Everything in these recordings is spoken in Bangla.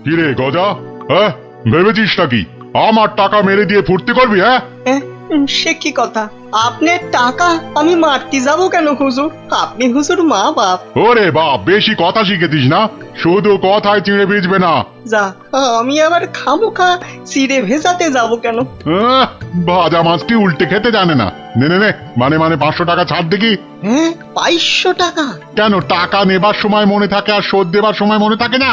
কিরে গজা, হ্যাঁ ভেবেছিস নাকি আমার টাকা মেরে দিয়ে ফুর্তি করবি? হ্যাঁ সে কি কথা? আপনার টাকা আমি মারতে যাবো কেন হুজুর? আপনি হুজুর মা বাপ। ওরে বাপ, বেশি কথা শিখেছিস না, শুধু কথায় চিড়ে ভিজবে না। যা, আমি আবার খামোখা চিড়ে ভেজাতে যাবো কেন? ভাজা মাছ কি উল্টে খেতে জানে না? নে নে নে, মানে 500 টাকা ছাড় দেখি। হ্যাঁ, 500 টাকা? কেন, টাকা নেবার সময় মনে থাকে আর শোধ দেবার সময় মনে থাকে না?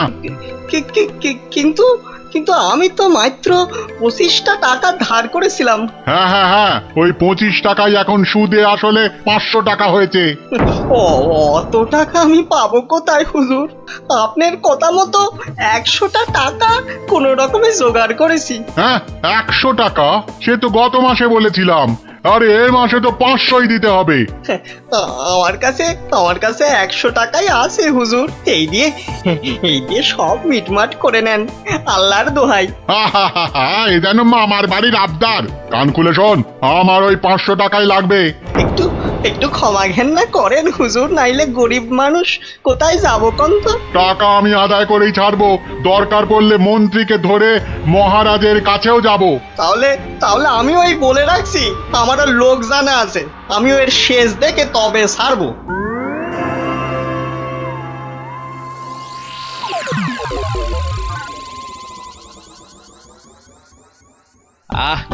কিন্তু কিন্তু আমি তো মাত্র 25টা টাকা ধার করেছিলাম। হ্যাঁ হ্যাঁ হ্যাঁ, ওই 25 টাকাই এখন সুদে আসলে 500 টাকা হয়েছে। অত টাকা আমি পাবো কোথায় হুজুর? আপনার কথা মতো 100টা টাকা কোনো রকমে জোগাড় করেছি। হ্যাঁ 100 টাকা? সে তো গত মাসে বলেছিলাম, আরে এ মাসে তো 500ই দিতে হবে। আমার কাছে 100 টাকাই আছে হুজুর। এই দিয়ে সব মিটমাট করে নেন, আল্লাহর দোহাই। এ যেন মামার বাড়ির আবদার। কান খুলে শোন, আমার ওই 500 টাকাই লাগবে। একটু ক্ষমা ঘেন্না করেন হুজুর, নাইলে গরিব মানুষ কোথায় যাবো কোন তো? টাকা আমি আদায় করেই ছাড়বো, দরকার পড়লে মন্ত্রীকে ধরে মহারাজের কাছেও যাব। তাহলে আমি ওই বলে রাখছি, আমারও লোক জানা আছে, আমি ওর শেষ দেখে তবে ছাড়বো।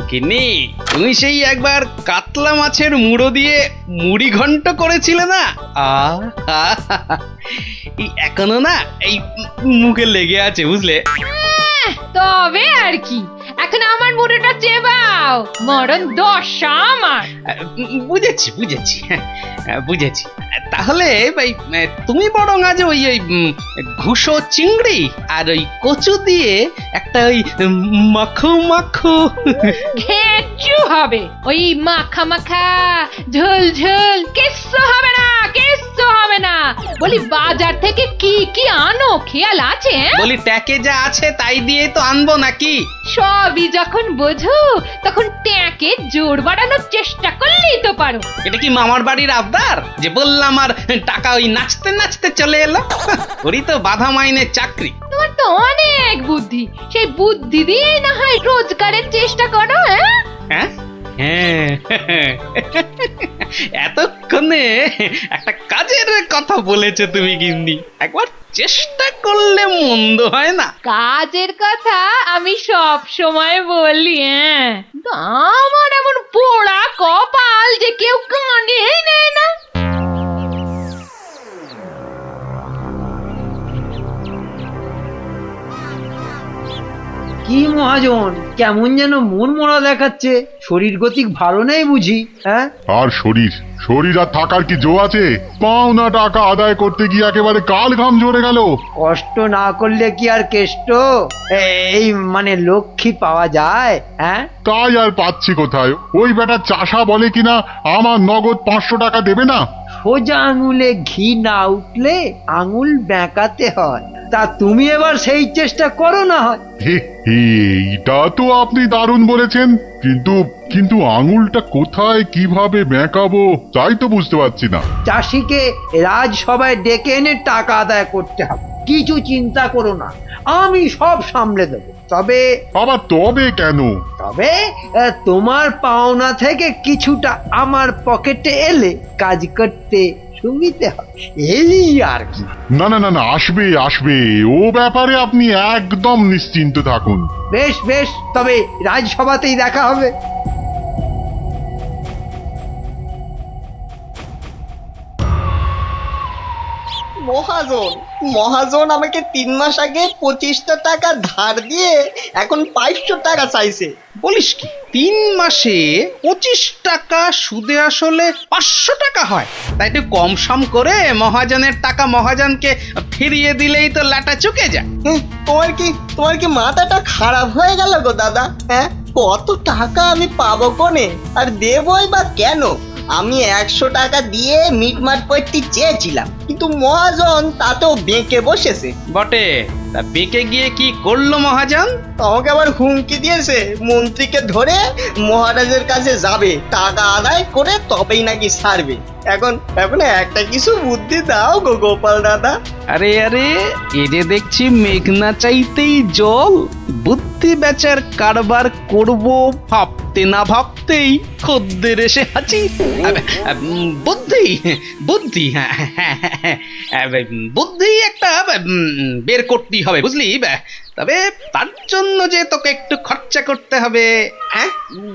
গিন্নি, তুমি সেই একবার কাতলা মাছের মুড়ো দিয়ে মুড়ি ঘন্ট করেছিলে না? এই এখনো না এই মুখে লেগে আছে, বুঝলে? তবে আর কি, এখন আমার মুড়োটা চেবাও, মরণ দশা আমার। বুঝেছি বুঝেছি। তাহলে ভাই তুমি বরং আজ ওই ঘুষো চিংড়ি আর ওই কচু দিয়ে একটা ওই মাখো মাখো ঘেঁচু হবে, ওই মাখা মাখা ঝোল ঝোল কিচ্ছু হবে না, কিচ্ছু হবে না। বলি বাজার থেকে কি কি আনো খেয়াল আছে? বলি ট্যাকে যা আছে তাই দিয়ে তো আনবো নাকি? সবই যখন বোঝো তখন ট্যাকে জোর বাড়ানোর চেষ্টা করলেই তো পারো। এটা কি মামার বাড়ির আবদার যে বললাম আর টাকা ওই নাচতে নাচতে চলে এলো? ওরই তো বাধা মাইনের চাকরি। তোমার তো অনেক বুদ্ধি, সেই বুদ্ধি দিয়েই না হয় রোজগারের চেষ্টা করো। হ্যাঁ এতক্ষণে একটা কাজের কথা বলেছে তুমি গিন্নি, একবার চেষ্টা করলে মন্দ হয় না। কাজের কথা আমি সব সময় বলি, কিন্তু আমার এমন পোড়া কপাল যে কেউ কানেই নেয় না। কি মহাজন, কেমন যেন মন মরা দেখাচ্ছে, শরীর গতিক ভালো নেই বুঝি? হ্যাঁ, আর শরীর আর থাকার কি জো আছে? পাওনা টাকা আদায় করতে গিয়ে একেবারে কাল ঘাম ঝরে গেল। কষ্ট না করলে কি আর কেষ্ট এই মানে লক্ষ্মী পাওয়া যায়? হ্যাঁ, তাই আর পাচ্ছি কোথায়? ওই বেটা চাষা বলে কিনা আমার নগদ 500 টাকা দেবে না। সোজা আঙুলে ঘি না উঠলে আঙুল বেঁকাতে হয়। তা তুমি এবার সেই চেষ্টা করো না হয়। এইটা তো আপনি দারুণ বলেছেন, কিন্তু আঙুলটা কোথায় কিভাবে বেঁকাবো তাই তো বুঝতে পারছি না। চাষিকে রাজসভায় ডেকে এনে টাকা আদায় করতে হবে, কিছু চিন্তা করো না, আমি সব সামলে দেবো। তবে কেন? তবে তোমার পাওনা থেকে কিছুটা আমার পকেটে এলে কাজ করতে সুবিধে হবে, এই আর কি। না, আসবে, ও ব্যাপারে আপনি একদম নিশ্চিন্ত থাকুন। বেশ, তবে রাজসভাতেই দেখা হবে। মহাজন আমাকে 3 মাস আগে 25টা টাকা ধার দিয়ে এখন 500 টাকা চাইছে। বলিস কি, 3 মাসে 25 টাকা সুদে আসলে 500 টাকা হয়? তাই তো কম সম করে মহাজনের টাকা মহাজনকে ফিরিয়ে দিলেই তো লাটা চুকে যায়। তোমার কি মাথাটা খারাপ হয়ে গেল গো দাদা? হ্যাঁ, কত টাকা আমি পাবো কোনে, আর দেবই বা কেন? আমি 100 টাকা দিয়ে মিটমাট করতে চেয়েছিলাম, কিন্তু মহাজন তাতেও বেঁকে বসেছে। বটে, তা বেঁকে গিয়ে কি করলো মহাজন? আমাকে আবার হুমকি দিয়েছে মন্ত্রীকে ধরে মহারাজের কাছে যাবে, টাকা আদায় করে তবেই নাকি ছাড়বে। এখন এখন একটা কিছু বুদ্ধি দাও গো গোপাল দাদা। আরে আরে, এরে দেখছি মেঘনা চাইতেই জল। বুদ্ধি বেচার কারবার করব ভাবতে না ভাবতেই খদ্দের এসে হাজির। বুদ্ধি বুদ্ধি, হ্যাঁ হ্যাঁ, হ্যাঁ, হ্যাঁ, বুদ্ধি একটা বের করতেই হবে বুঝলি। তবে তার জন্য যে তোকে একটু খরচা করতে হবে। হ্যাঁ,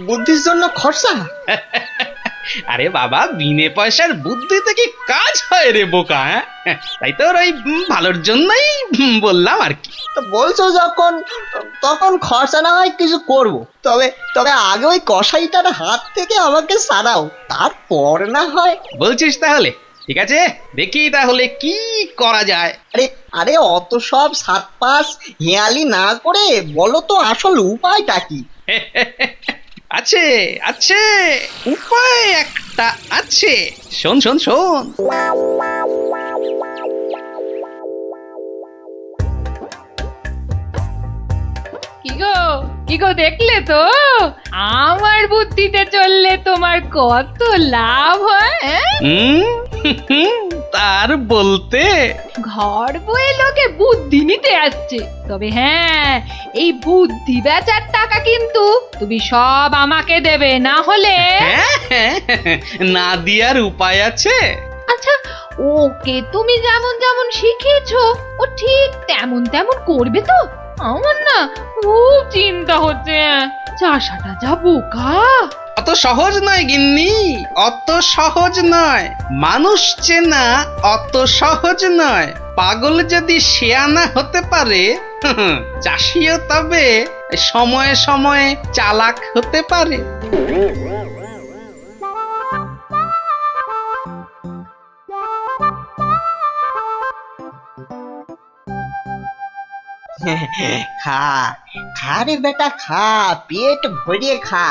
বুদ্ধির জন্য খরচা? আরে বাবা, বিনে পয়সার বুদ্ধিতে কি কাজ হয় রে বোকা? তাই তো ওই ভালোর জন্যই বললাম আর কি। তো বলছো যখন, তখন খরচা না হয় কিছু করব। তবে তবে আগে ওই কসাইটার হাত থেকে আমাকে সারাও, তারপর না হয়। বলছিস তাহলে? ঠিক আছে, দেখি তাহলে কি করা যায়। আরে আরে অত সব সাত পাঁচ হেয়ালি না করে বলো তো আসল উপায়টা কি? আছে আছে, উপায় একটা আছে। শোন শোন শোন। কি গো দেখলে তো আমার বুদ্ধিতে চললে তোমার কত লাভ হয়? তার বলতে ঘর বয়ে লোকে বুদ্ধি নিতে আসছে, তবে হ্যাঁ, এই বুদ্ধি বেচার টাকা কিন্তু তুমি সব আমাকে দেবে, না হলে না দিয়ার উপায় আছে। আচ্ছা, ওকে তুমি যেমন যেমন শিখিয়েছো ও ঠিক তেমন তেমন করবে তো? আমার না খুব চিন্তা হচ্ছে, চাষাটা যা বোকা। অত সহজ নয় গিন্নি, অত সহজ নয়। মানুষ চেনা অত সহজ নয়। পাগল যদি শেয়ানা হতে পারে, চাষিও তবে সময়ে সময়ে চালাক হতে পারে। খা খা রে বেটা, খা, পেট ভরিয়ে খা।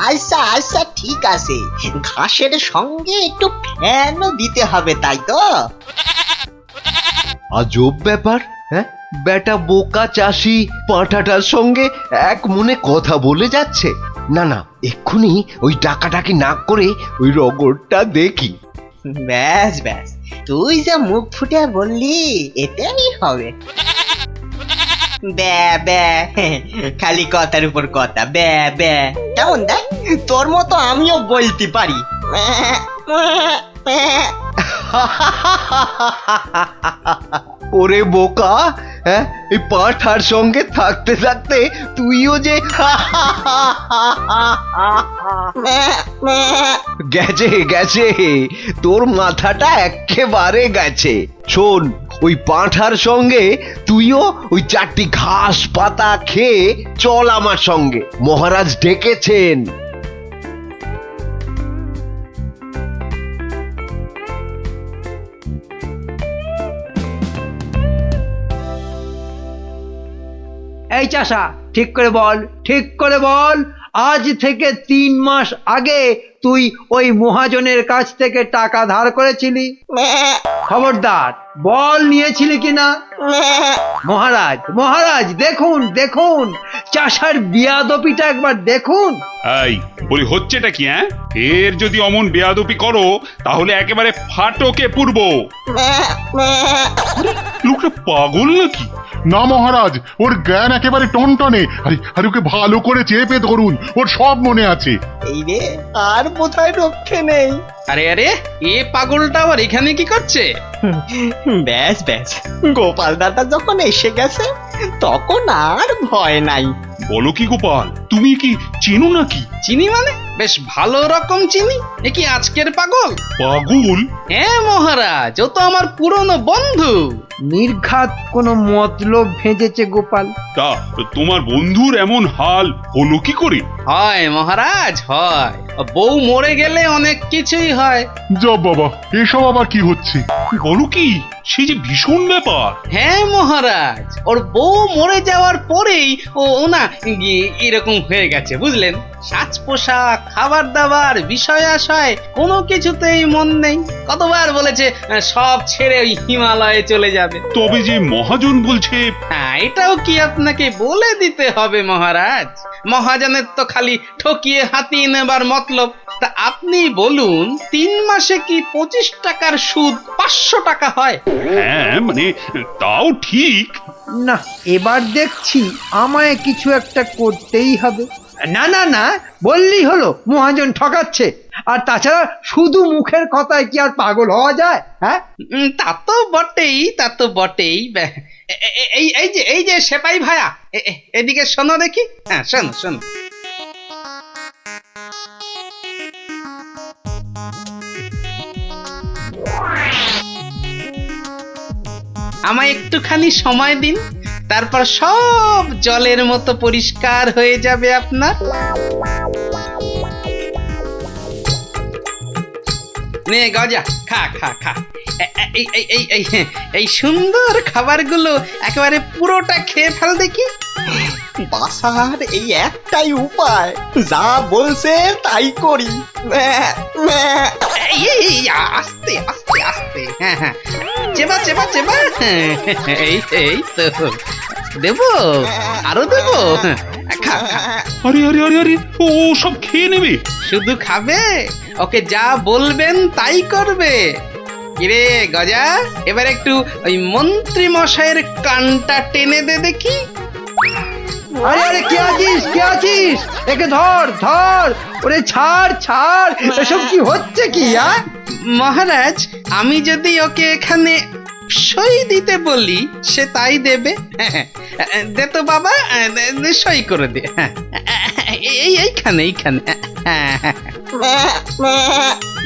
আচ্ছা আচ্ছা ঠিক আছে, ঘাসের সঙ্গে একটু ফ্যানও দিতে হবে, তাই তো? আজব ব্যাপার, হ্যাঁ? বেটা বোকা চাষি পাঁঠাটার সঙ্গে এক মনে কথা বলে যাচ্ছে। না না, এক্ষুনি ওই ডাকাডাকি না করে ওই রগরটা দেখি। ব্যাস ব্যাস, তুই যা মুখ ফুটে বললি এটাই হবে। ব্যা ব্যা, খালি কথার উপর কথা, ব্যা ব্যা। কেমন দেখ, তোর মতো আমিও বলতে পারি। ওরে বোকা, হ্যাঁ, এই পাঁঠার সঙ্গে থাকতে থাকতে তুইও যে গেছে গেছে, তোর মাথাটা একেবারে গেছে। শোন, ওই পাঁঠার সঙ্গে তুইও ওই 4টি ঘাস পাতা খেয়ে চল আমার সঙ্গে, মহারাজ ডেকেছেন। এই চাষা, ঠিক করে বল, ঠিক করে বল, আজ থেকে 3 মাস আগে তুই ওই মহাজনের কাছ থেকে টাকা ধার করেছিলি? খবরদার বল, নিয়েছিলি কিনা? মহারাজ মহারাজ, দেখুন দেখুন, চাষার বিয়াদপিটা একবার দেখুন। এই বলি, হচ্ছেটা কি? হ্যাঁ, এর যদি অমন বেয়াদপি করো তাহলে একেবারে ফাটকে পুরব। লোকটা পাগল নাকি? না মহারাজ, ওর জ্ঞান একেবারে টনটনে। আরে আরে, ওকে ভালো করে চেপে ধরুন, ওর সব মনে আছে। এই রে, আর বোধহয় রক্ষে নেই। আরে আরে, এ পাগলটা আবার এখানে কি করছে? ব্যাস ব্যাস, গোপাল দাদা যখন এসে গেছে তখন আর ভয় নাই। বলো কি গোপাল, তুমি কি চেনো নাকি? চিনি মানে? বেশ ভালো রকম চিনি। এ কি আজকের পাগল? পাগল? হ্যাঁ মহারাজ, ও তো আমার পুরনো বন্ধু। নির্ঘাত কোনো মতলব ভেজেছে গোপাল। তা তোমার বন্ধুর এমন হাল হলো কি করে? হয় মহারাজ হয়। বউ মরে গেলে অনেক কিছুই হয়। যা বাবা, এসব আবার কি হচ্ছে? বলো কি, সে যে ভীষণ ব্যাপার। হ্যাঁ মহারাজ, ওর বউ মরে যাওয়ার পরেই ও না এরকম হয়ে গেছে বুঝলেন। সাজ পোশাক, খাবার দাবার, বিষয় আশয় কোনো কিছুতেই মন নেই। কতবার বলেছে সব ছেড়ে ওই হিমালয়ে চলে যাবে। তবে যে মহাজন বলছে, হ্যাঁ, এটাও কি আপনাকে বলে দিতে হবে মহারাজ? মহাজনের তো খালি ঠকিয়ে হাতিয়ে নেবার মতলব। তা আপনি বলুন, 3 মাসে কি 25 টাকার সুদ 500 টাকা হয়? হ্যাঁ মানে তাও ঠিক। না, এবার দেখছি আমায় কিছু একটা করতেই হবে। না না না, বললেই হলো মহাজন ঠকাচ্ছে। আর তাছাড়া শুধু মুখের কথায় কি আর পাগল হওয়া যায়? হ্যাঁ, তা তো বটেই, তা তো বটেই। এই যে সেপাই ভায়া, এদিকে শোনো দেখি। হ্যাঁ, শোনো শোনো। আমায় একটুখানি সময় দিন, তারপর সব জলের মতো পরিষ্কার হয়ে যাবে আপনার। নে গজা, খা খা খা। এই সুন্দর খাবারগুলো একেবারে পুরোটা খেয়ে ফেল দেখি। বাসার এই একটাই উপায়, যা বলছে তাই করি। আস্তে আস্তে আস্তে, হ্যাঁ হ্যাঁ, চেবা চেবা চেবা। এই তো দেবো, আরো দেবো। খা খা। আরে আরে আরে আরে, ও সব খেয়ে নেবে। শুধু খাবে, ওকে যা বলবেন তাই করবে। কিরে গজা, এবার একটু ওই মন্ত্রী মশাইয়ের কানটা টেনে দে দেখি। আরে আরে, কে আছিস, কে আছিস? একে ধর ধর, ওরে ছাড় ছাড়, এসব কি হচ্ছে কি? মহারাজ, আমি যদি ওকে এখানে সই দিতে বলি, সে তাই দেবে। দে তো বাবা, সই করে দে। এইখানে এইখানে।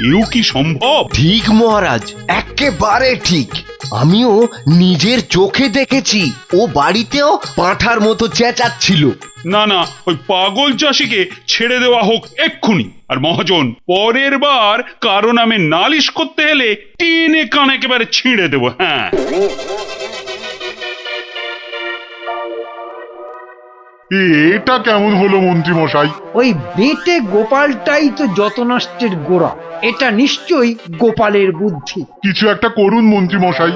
এও কি সম্ভব? ঠিক মহারাজ, একেবারে ঠিক। আমিও নিজের চোখে দেখেছি, ও বাড়িতেও পাঁঠার মতো চেঁচাচ্ছিল। না না, ওই পাগল চাষিকে ছেড়ে দেওয়া হোক এক্ষুনি। আর মহাজন, পরের বার কারো নামে নালিশ করতে এলে টেনে কান একেবারে ছিঁড়ে দেবো। হ্যাঁ, এটা কেমন হলো মন্ত্রী মশাই? ওই বেটে গোপালটাই তো যত নষ্টের গোড়া। এটা নিশ্চয়ই গোপালের বুদ্ধি। কিছু একটা করুন মন্ত্রী মশাই।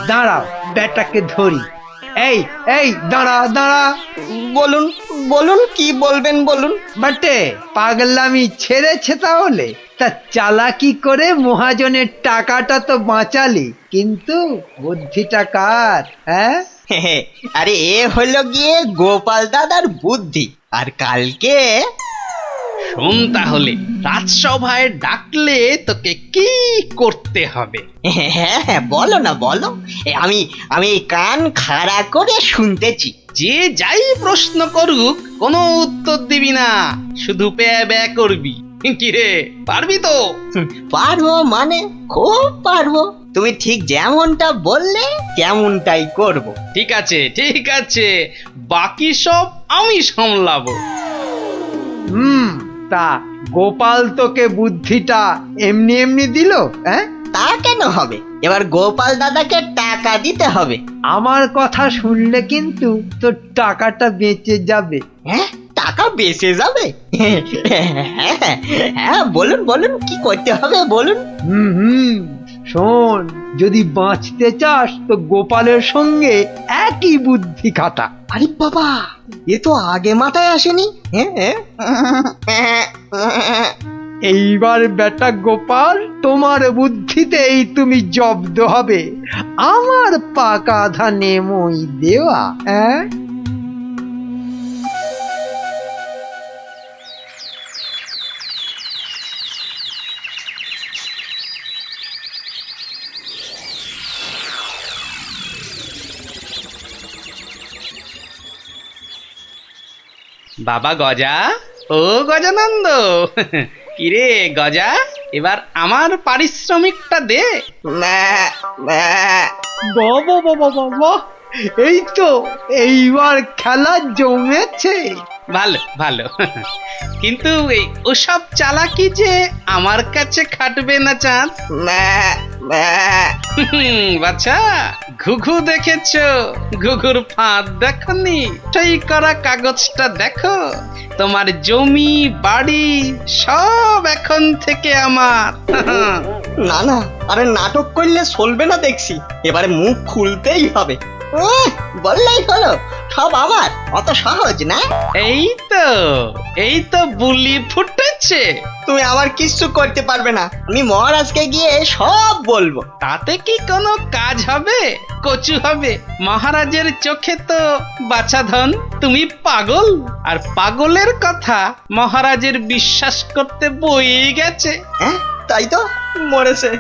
দাঁড়াও, বেটাকে ধরি। এই এই, দাঁড়া দাঁড়া। বলুন বলুন, কি বলবেন বলুন। বাটে, পাগলামি ছেড়েছে তাহলে? তা চালাকি করে মহাজনের টাকাটা তো বাঁচালি, কিন্তু বুদ্ধিটা কার? হ্যাঁ, আরে এ হলো গিয়ে গোপাল দাদার বুদ্ধি। আর কালকে শোন তাহলে, রাজসভায় ডাকলে তোকে কি করতে হবে? হ্যাঁ, বলো না বলো। আমি আমি কান খাড়া করে শুনতেছি। যে যাই প্রশ্ন করুক, কোনো উত্তর দিবি না, শুধু প্যা ব্যা করবি। কিরে, পারবি তো? পারবো মানে খুব পারবো। তুমি ঠিক যেমনটা বললে তেমনটাই করব। ঠিক আছে ঠিক আছে, বাকি সব আমি সামলাবো। তা গোপাল তোকে বুদ্ধিটা এমনি এমনি দিল? হ্যাঁ, তা কেন হবে? এবার গোপাল দাদাকে টাকা দিতে হবে। আমার কথা শুনলে কিন্তু তোর টাকাটা বেঁচে যাবে। হ্যাঁ, টাকা বেঁচে যাবে? হ্যাঁ, বলুন বলুন, কি করতে হবে বলুন। হুম, শোন, যদি বাঁচতে চাস তো গোপালের সঙ্গে একই বুদ্ধি খাটা। আরে বাবা, এ তো আগে মাথায় আসেনি। এইবার বেটা গোপাল, তোমার বুদ্ধিতেই তুমি জব্দ হবে। আমার পাকা ধানে মই দেওয়া। হ্যাঁ, বাবা গজা, ও গজানন্দ, কিরে গজা, এবার আমার পারিশ্রমিকটা দে। বাবা বাবা বাবা, এই তো এইবার খেলা জমেছে। ভালো ভালো কিন্তু এই ওসব চালাকি যে আমার কাছে খাটবে না চাঁদ। বাচ্চা ঘুঘু দেখেছো? ঘুঘুর ফাঁদ দেখনি? সই করা কাগজটা দেখো। তোমার জমি বাড়ি সব এখন থেকে আমার। না না, আরে নাটক করলে চলবে না দেখছি, এবারে মুখ খুলতেই হবে। বললেই হলো সব আমার, অত সহজ না। এই তো বুলি ফুটেছে। তুমি আমার কিচ্ছু করতে পারবে না, আমি মহারাজকে গিয়ে সব বলবো। তাতে কি কোনো কাজ হবে? কচু হবে? মহারাজের চোখে তো বাছাধন তুমি পাগল, আর পাগলের কথা মহারাজের বিশ্বাস করতে বই গেছে। হ্যাঁ তাই তো, মরেছে।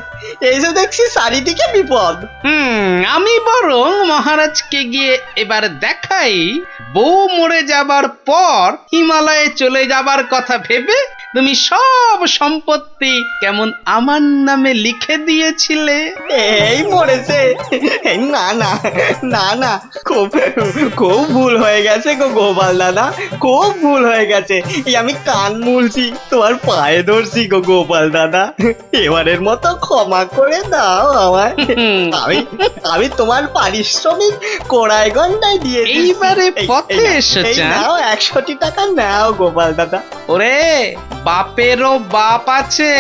এই যে দেখছি চারিদিকে বিপদ। আমি বরং মহারাজকে গিয়ে এবার দেখাই, বউ মরে যাবার পর হিমালয়ে চলে যাবার কথা ভেবে তুমি সব সম্পত্তি কেমন আমার নামে লিখে দিয়েছিলে। এই মরেছে। না না না না, খুব খুব ভুল হয়ে গেছে গো গোপাল দাদা, খুব ভুল হয়ে গেছে। এই আমি কান মুলছি, তোমার পায়ে ধরছি গো গোপাল দাদা, এবারের মতো ক্ষমা করে দাও আমায়। আমি তোমার পারিশ্রমিক কোড়ায় গন্ডায় দিয়ে দিচ্ছি। এইবারে পথে এসেছে। নাও 100 টাকা নাও গোপাল দাদা। ওরে বাপেরও বাপ আছে,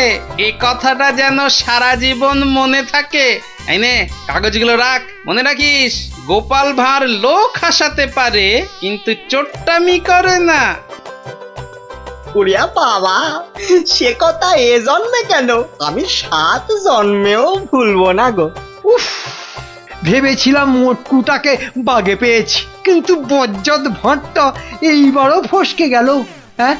এ কথাটা যেন সারা জীবন মনে থাকে। এই নে কাগজগুলো রাখ, মনে রাখিস গোপাল ভাঁড় লোক হাসাতে পারে কিন্তু চোট্টামি করে না। উড়িয়া বাবা, সে কথা এ জন্মে কেন, আমি 7 জন্মেও ভুলবো না গো। উফ, ভেবেছিলাম মোটকুটাকে বাগে পেয়েছি, কিন্তু বজ্জত ভাঁড়টা এইবারও ফসকে গেল। হ্যাঁ